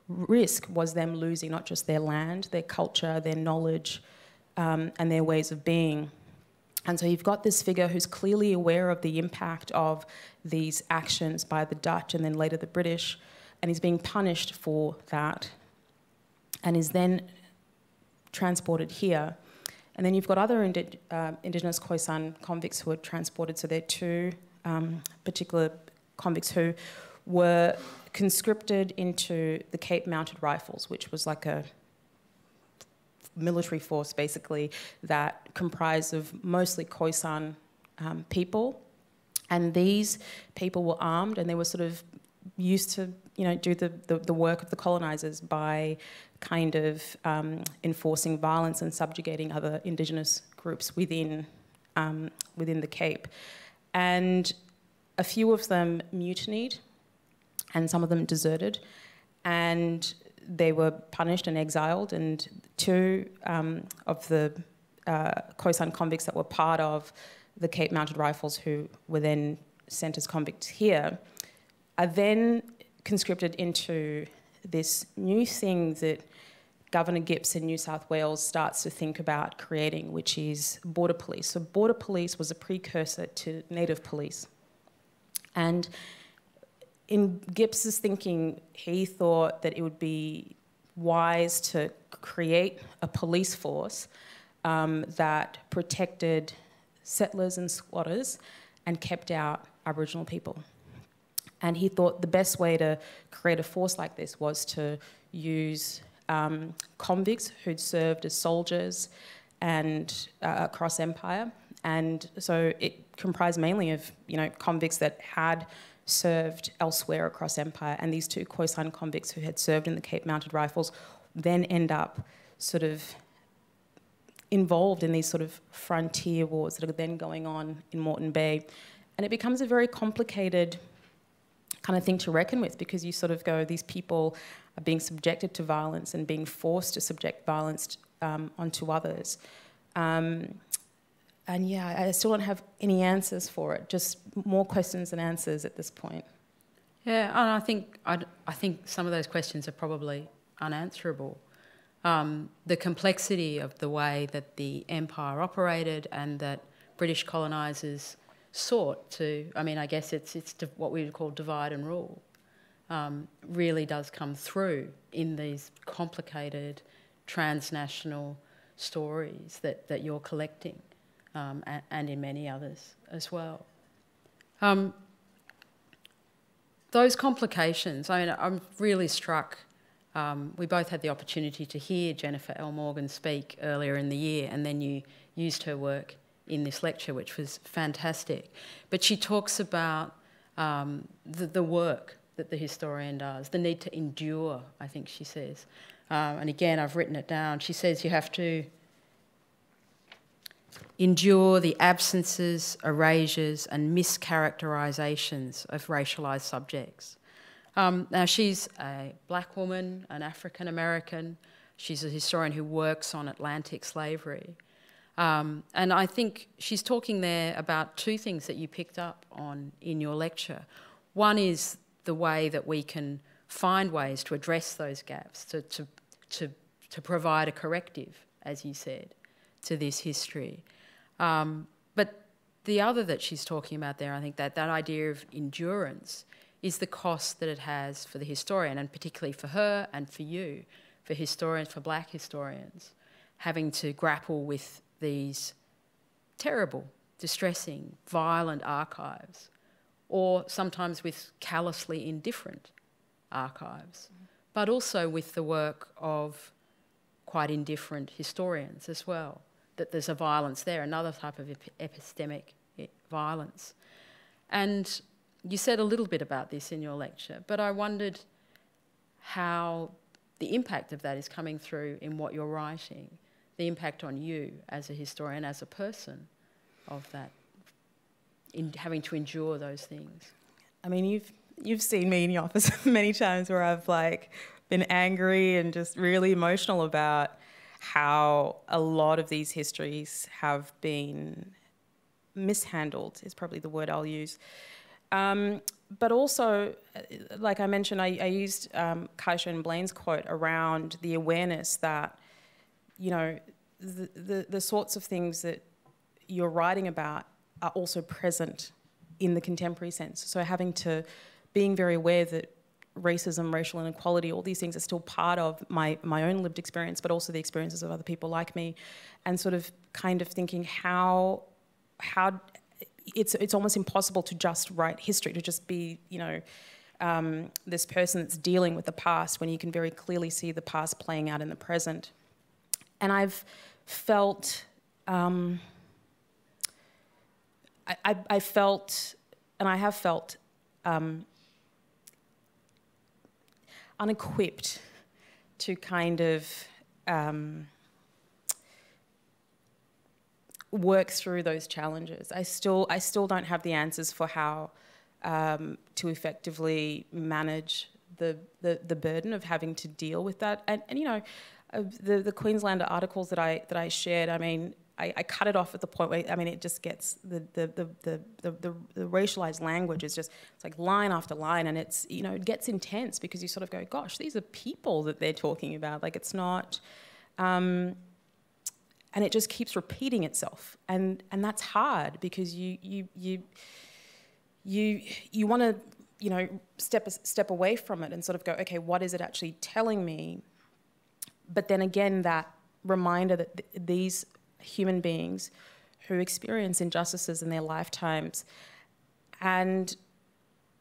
risk was them losing not just their land, their culture, their knowledge, and their ways of being. And so you've got this figure who's clearly aware of the impact of these actions by the Dutch and then later the British, and he's being punished for that, and is then transported here. And then you've got other Indigenous Khoisan convicts who were transported. So there are two particular convicts who were conscripted into the Cape Mounted Rifles, which was like a military force, basically, that comprised of mostly Khoisan people. And these people were armed, and they were sort of used to, you know, do the work of the colonisers by kind of enforcing violence and subjugating other Indigenous groups within the Cape. And a few of them mutinied, and some of them deserted, and they were punished and exiled. And two of the Khoisan convicts that were part of the Cape Mounted Rifles, who were then sent as convicts here, are then conscripted into this new thing that Governor Gipps in New South Wales starts to think about creating, which is border police. So border police was a precursor to native police. And in Gipps's thinking, he thought that it would be wise to create a police force that protected settlers and squatters and kept out Aboriginal people. And he thought the best way to create a force like this was to use convicts who'd served as soldiers and across empire. And so it comprised mainly of, you know, convicts that had served elsewhere across empire, and these two Khoisan convicts who had served in the Cape Mounted Rifles then end up sort of involved in these sort of frontier wars that are then going on in Moreton Bay. And it becomes a very complicated kind of thing to reckon with, because you sort of go, these people are being subjected to violence and being forced to subject violence onto others. yeah, I still don't have any answers for it, just more questions than answers at this point. Yeah, and I think some of those questions are probably unanswerable. The complexity of the way that the empire operated and that British colonisers sought to, I mean, I guess it's what we would call divide and rule, really does come through in these complicated transnational stories that you're collecting, and in many others as well. Those complications, I mean, I'm really struck. We both had the opportunity to hear Jennifer L. Morgan speak earlier in the year, and then you used her work in this lecture, which was fantastic. But she talks about the work that the historian does, the need to endure, I think she says. And again, I've written it down. She says you have to endure the absences, erasures and mischaracterisations of racialised subjects. Now, she's a black woman, an African American. She's a historian who works on Atlantic slavery. And I think she's talking there about two things that you picked up on in your lecture. One is the way that we can find ways to address those gaps, to provide a corrective, as you said, to this history. But the other that she's talking about there, I think that idea of endurance is the cost that it has for the historian, and particularly for her and for you, for historians, for black historians, having to grapple with these terrible, distressing, violent archives, or sometimes with callously indifferent archives, but also with the work of quite indifferent historians as well, that there's a violence there, another type of epistemic violence. And you said a little bit about this in your lecture, but I wondered how the impact of that is coming through in what you're writing, the impact on you as a historian, as a person, of that, in having to endure those things. I mean, you've seen me in your office many times where I've like been angry and just really emotional about how a lot of these histories have been mishandled, is probably the word I'll use. But also, like I mentioned, I used Kaisha and Blaine's quote around the awareness that, you know, the sorts of things that you're writing about are also present in the contemporary sense. So being very aware that racism, racial inequality, all these things are still part of my own lived experience, but also the experiences of other people like me, and sort of kind of thinking how it's almost impossible to just write history, to just be, you know, this person that's dealing with the past when you can very clearly see the past playing out in the present. And I've felt, I felt, and I have felt unequipped to kind of work through those challenges. I still don't have the answers for how to effectively manage the burden of having to deal with that. And you know, the Queenslander articles that I shared, I mean, I cut it off at the point where, I mean, it just gets, the racialized language is just, it's like line after line, and it's, you know, it gets intense because you sort of go, gosh, these are people that they're talking about. Like, it's not, and it just keeps repeating itself. And that's hard because you want to, you know, step away from it and sort of go, okay, what is it actually telling me? But then again, that reminder that these human beings who experience injustices in their lifetimes, and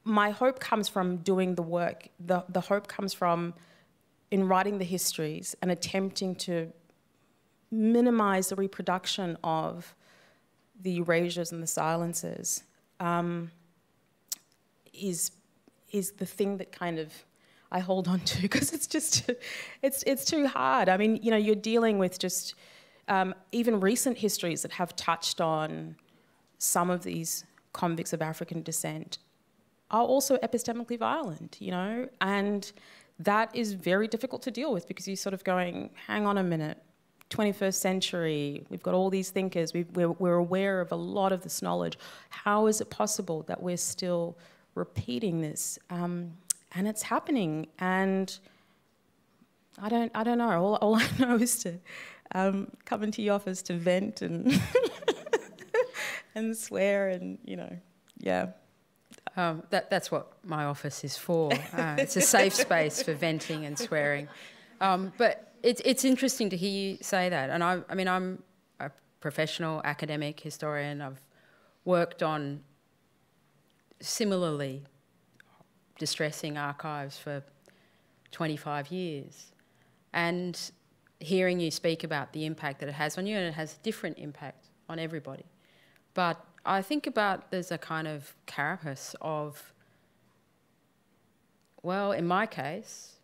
my hope comes from doing the work. The hope comes from, in writing the histories and attempting to minimize the reproduction of the erasures and the silences, is the thing that kind of I hold on to, because it's just, it's too hard. I mean, you know, you're dealing with just even recent histories that have touched on some of these convicts of African descent are also epistemically violent, you know, and that is very difficult to deal with because you're sort of going, hang on a minute, 21st century, we've got all these thinkers, we're aware of a lot of this knowledge. How is it possible that we're still repeating this? And it's happening, and I don't know. All I know is to come into your office to vent and and swear, and yeah. That's what my office is for. It's a safe space for venting and swearing. But it's interesting to hear you say that. And I mean, I'm a professional academic historian. I've worked on similarly distressing archives for 25 years. And hearing you speak about the impact that it has on you, and it has a different impact on everybody. But I think about there's a kind of carapace of, well, in my case,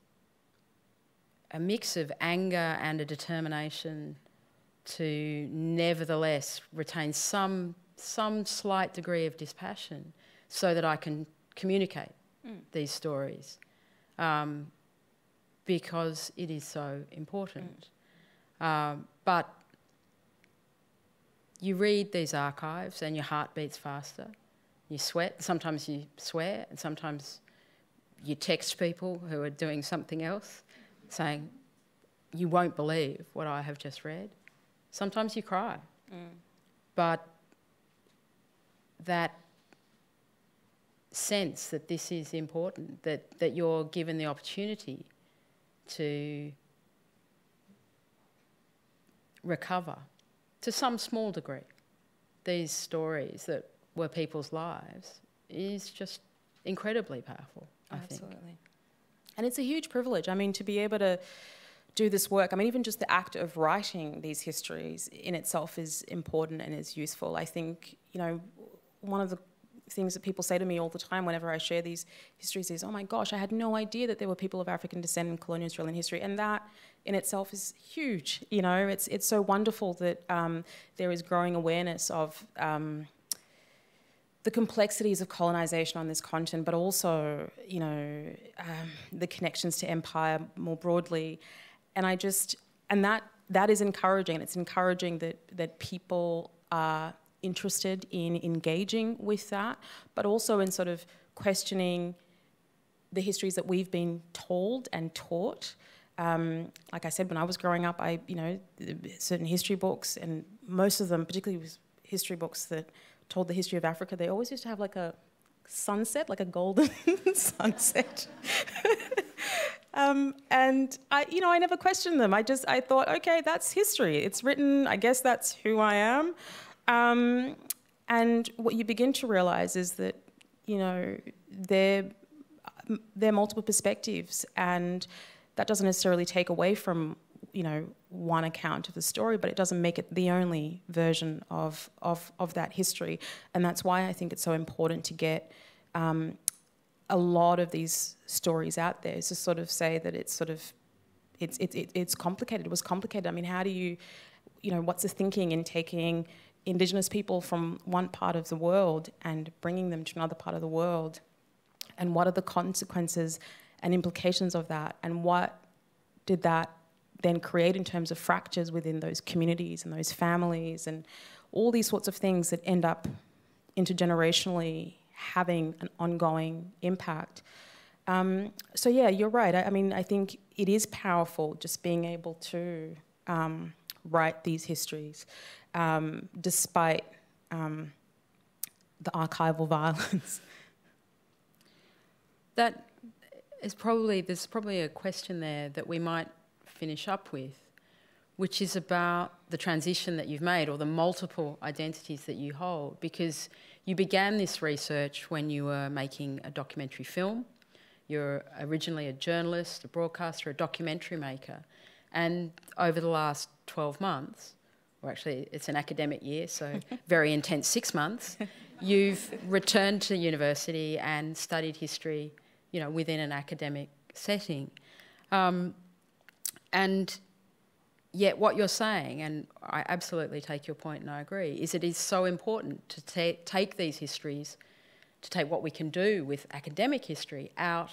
a mix of anger and a determination to nevertheless retain some slight degree of dispassion so that I can communicate these stories, because it is so important. But you read these archives and your heart beats faster. You sweat. Sometimes you swear, and sometimes you text people who are doing something else saying, you won't believe what I have just read. Sometimes you cry. But that sense that this is important, that you're given the opportunity to recover, to some small degree, these stories that were people's lives, is just incredibly powerful, I think. Absolutely. And it's a huge privilege. I mean, to be able to do this work, I mean, even just the act of writing these histories in itself is important and is useful. I think, one of the things that people say to me all the time whenever I share these histories is, oh my gosh, I had no idea that there were people of African descent in colonial Australian history. And that in itself is huge. It's so wonderful that there is growing awareness of the complexities of colonisation on this continent, but also, the connections to empire more broadly. And that is encouraging. It's encouraging that people are interested in engaging with that, but also in sort of questioning the histories that we've been told and taught. Like I said, when I was growing up, certain history books, and most of them, particularly history books that told the history of Africa, they always used to have like a sunset, like a golden sunset. And I never questioned them. I thought, okay, that's history. It's written. I guess that's who I am. And what you begin to realise is that, there are multiple perspectives, and that doesn't necessarily take away from, one account of the story, but it doesn't make it the only version of that history. And that's why I think it's so important to get a lot of these stories out there, is to sort of say that it's complicated. It was complicated. I mean, how do you what's the thinking in taking Indigenous people from one part of the world and bringing them to another part of the world? And what are the consequences and implications of that? And what did that then create in terms of fractures within those communities and those families, and all these sorts of things that end up intergenerationally having an ongoing impact. So yeah, you're right. I mean, I think it is powerful just being able to write these histories, despite the archival violence. There's probably a question there that we might finish up with, which is about the transition that you've made, or the multiple identities that you hold, because you began this research when you were making a documentary film. You're originally a journalist, a broadcaster, a documentary maker, and over the last 12 months, or actually it's an academic year, so very intense 6 months, you've returned to university and studied history, within an academic setting. And yet what you're saying, and I absolutely take your point and I agree, is it is so important to take these histories, to take what we can do with academic history out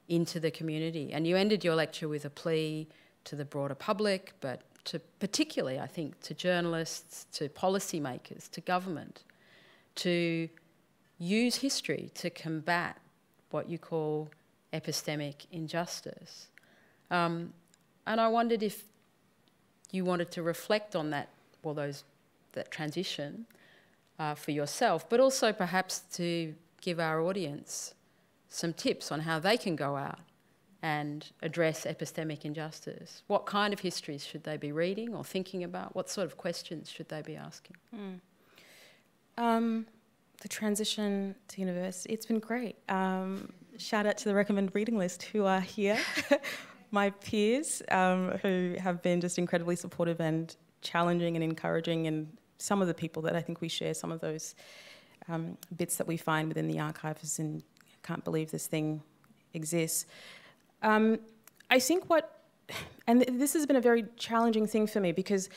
into the community. And you ended your lecture with a plea to the broader public, but to, particularly I think, to journalists, to policymakers, to government, to use history to combat what you call epistemic injustice. And I wondered if you wanted to reflect on that, well, that transition for yourself, but also perhaps to give our audience some tips on how they can go out and address epistemic injustice. What kind of histories should they be reading or thinking about? What sort of questions should they be asking? The transition to university, it's been great. Shout out to the recommended reading list who are here, my peers who have been just incredibly supportive and challenging and encouraging, and some of the people that I think we share some of those bits that we find within the archives, and I can't believe this thing exists. I think and this has been a very challenging thing for me because,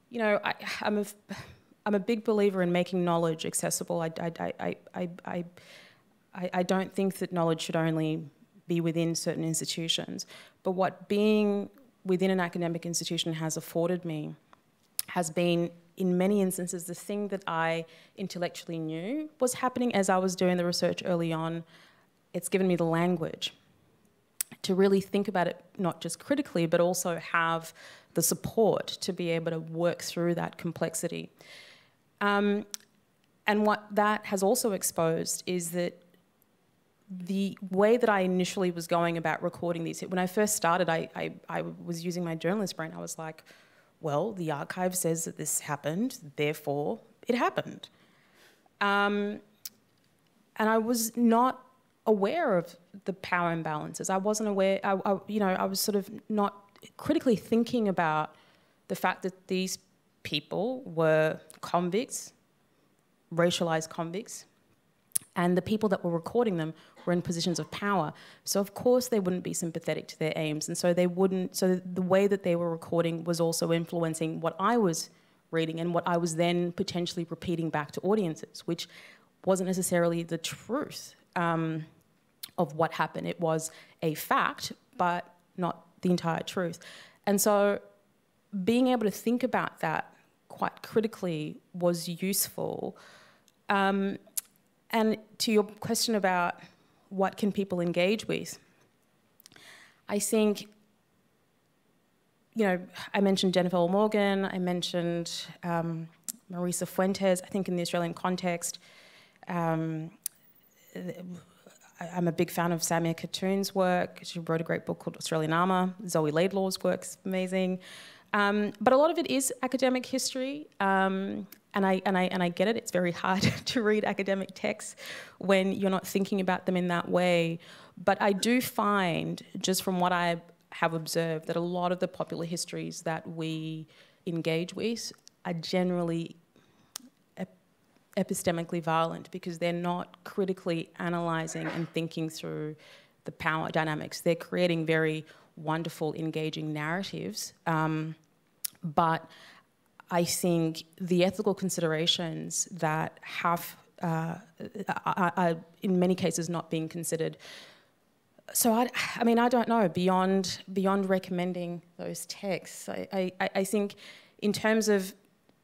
you know, I'm a big believer in making knowledge accessible. I don't think that knowledge should only be within certain institutions, but what being within an academic institution has afforded me has been, in many instances, the thing that I intellectually knew was happening as I was doing the research early on. It's given me the language to really think about it, not just critically, but also have the support to be able to work through that complexity. And what that has also exposed is that the way that I initially was going about recording these, when I first started, I was using my journalist brain. I was like, well, the archive says that this happened, therefore it happened. And I was not aware of the power imbalances. I wasn't aware, I was sort of not critically thinking about the fact that these people were convicts, racialised convicts, and the people that were recording them were in positions of power. So of course they wouldn't be sympathetic to their aims, and so they wouldn't, so the way that they were recording was also influencing what I was reading and what I was then potentially repeating back to audiences, which wasn't necessarily the truth of what happened. It was a fact, but not the entire truth. And so being able to think about that quite critically was useful. And to your question about what can people engage with, I think, you know, I mentioned Jennifer L. Morgan, I mentioned Marisa Fuentes. I think in the Australian context, I'm a big fan of Samia Khatoon's work. She wrote a great book called Australian Armour. Zoe Laidlaw's work's amazing. But a lot of it is academic history, and I get it. It's very hard to read academic texts when you're not thinking about them in that way. But I do find, just from what I have observed, that a lot of the popular histories that we engage with are generally epistemically violent because they're not critically analysing and thinking through the power dynamics. They're creating very wonderful, engaging narratives, but I think the ethical considerations that have, are in many cases not being considered. So I mean, I don't know, beyond recommending those texts, I think in terms of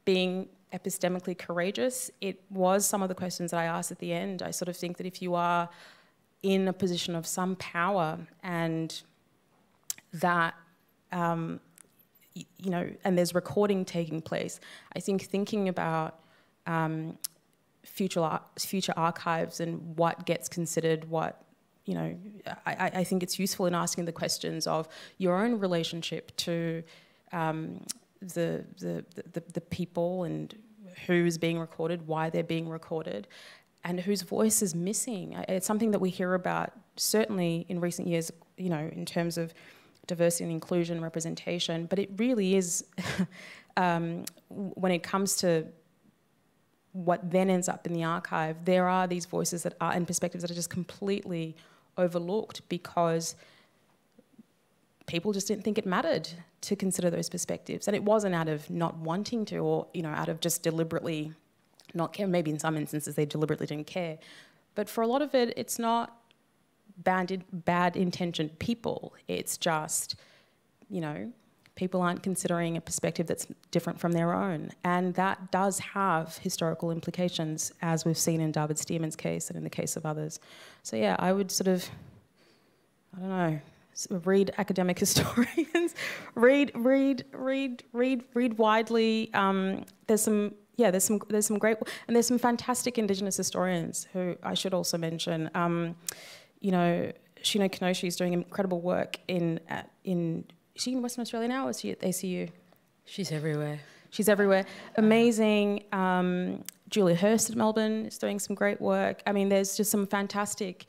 being epistemically courageous, it was some of the questions that I asked at the end. I sort of think that if you are in a position of some power and that, you know, and there's recording taking place, I think thinking about future archives and what gets considered, what, you know, I think it's useful in asking the questions of your own relationship to the people and who's being recorded, why they're being recorded, and whose voice is missing. It's something that we hear about certainly in recent years, you know, in terms of diversity and inclusion, representation, but it really is, when it comes to what then ends up in the archive, there are these voices that are, and perspectives that are just completely overlooked because people just didn't think it mattered to consider those perspectives. And it wasn't out of not wanting to, or, you know, out of just deliberately not care. Maybe in some instances they deliberately didn't care. But for a lot of it, it's not bad-intentioned people. It's just, you know, people aren't considering a perspective that's different from their own. And that does have historical implications, as we've seen in David Stearman's case and in the case of others. So yeah, I would sort of, I don't know, sort of read academic historians, read widely. There's some great, and there's some fantastic Indigenous historians who I should also mention. You know, Shino Kenoshi is doing incredible work is she in Western Australia now, or is she at ACU? She's everywhere. She's everywhere. Amazing. Julia Hurst at Melbourne is doing some great work. I mean, there's just some fantastic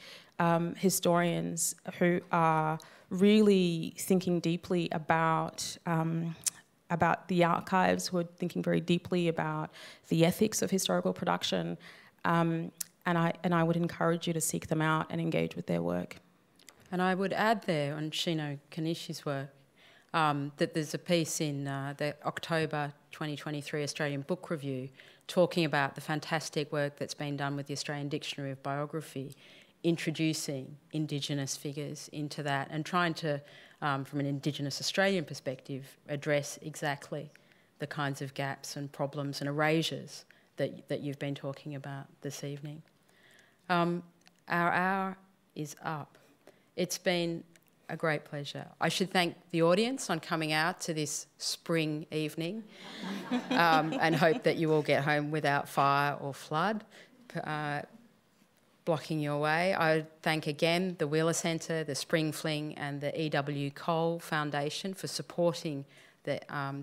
historians who are really thinking deeply about the archives, who are thinking very deeply about the ethics of historical production. And I would encourage you to seek them out and engage with their work. And I would add there on Shino Kenoshi's work that there's a piece in the October 2023 Australian Book Review talking about the fantastic work that's been done with the Australian Dictionary of Biography, introducing Indigenous figures into that and trying to, from an Indigenous Australian perspective, address exactly the kinds of gaps and problems and erasures that you've been talking about this evening. Our hour is up. It's been a great pleasure. I should thank the audience on coming out to this spring evening and hope that you all get home without fire or flood blocking your way. I thank again the Wheeler Centre, the Spring Fling and the E.W. Cole Foundation for supporting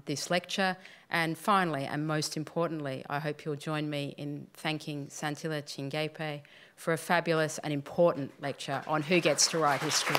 this lecture. And finally, and most importantly, I hope you'll join me in thanking Santilla Chingaipe for a fabulous and important lecture on who gets to write history.